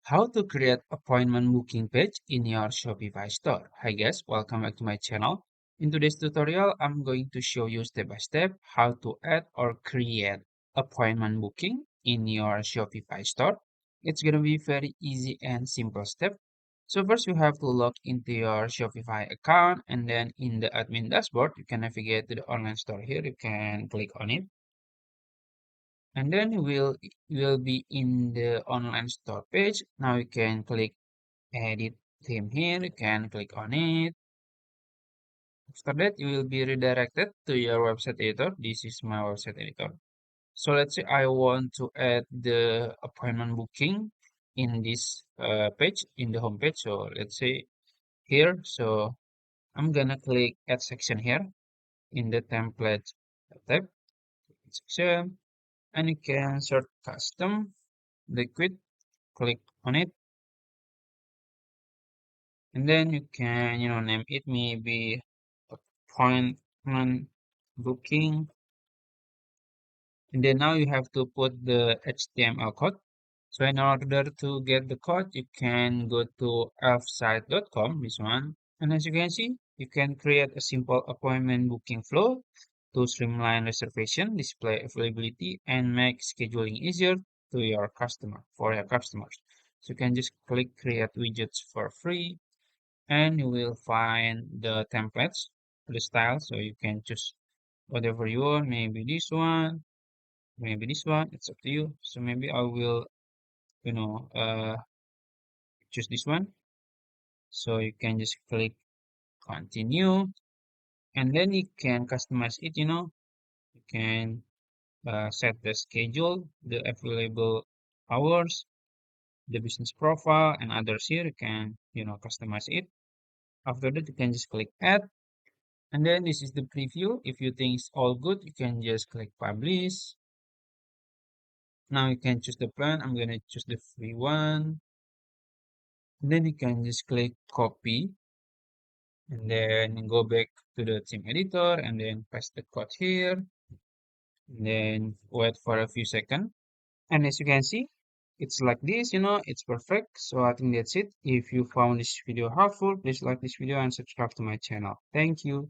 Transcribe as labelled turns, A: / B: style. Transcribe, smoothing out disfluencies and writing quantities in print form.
A: How to create appointment booking page in your Shopify store. Hi guys, welcome back to my channel. In today's tutorial, I'm going to show you step by step how to add or create appointment booking in your Shopify store. It's going to be very easy and simple step. So first you have to log into your Shopify account, and then in the admin dashboard, you can navigate to the online store here. You can click on it, and then you will be in the online store page. Now you can click edit theme here. You can click on it. After that, you will be redirected to your website editor. This is my website editor. So let's say I want to add the appointment booking in this page, in the home page. So let's say here. So I'm gonna click add section here in the template tab section, and you can search custom liquid. Click on it, and then you can name it maybe appointment booking, and then now you have to put the HTML code. So in order to get the code, you can go to elfsite.com, this one, and as you can see, you can create a simple appointment booking flow to streamline reservation, display availability, and make scheduling easier to your customer for your customers. So you can just click create widgets for free, and you will find the templates, the style, so you can choose whatever you want, maybe this one, maybe this one, it's up to you. So maybe I will choose this one. So you can just click continue, and then you can customize it. You can set the schedule, the available hours, the business profile, and others here. You can customize it. After that, you can just click add. And then this is the preview. If you think it's all good, you can just click publish. Now you can choose the plan. I'm gonna choose the free one. And then you can just click copy, and then go back to the theme editor, and then paste the code here, and then wait for a few seconds. And as you can see, it's like this, it's perfect. So I think that's it. If you found this video helpful, please like this video and subscribe to my channel. Thank you.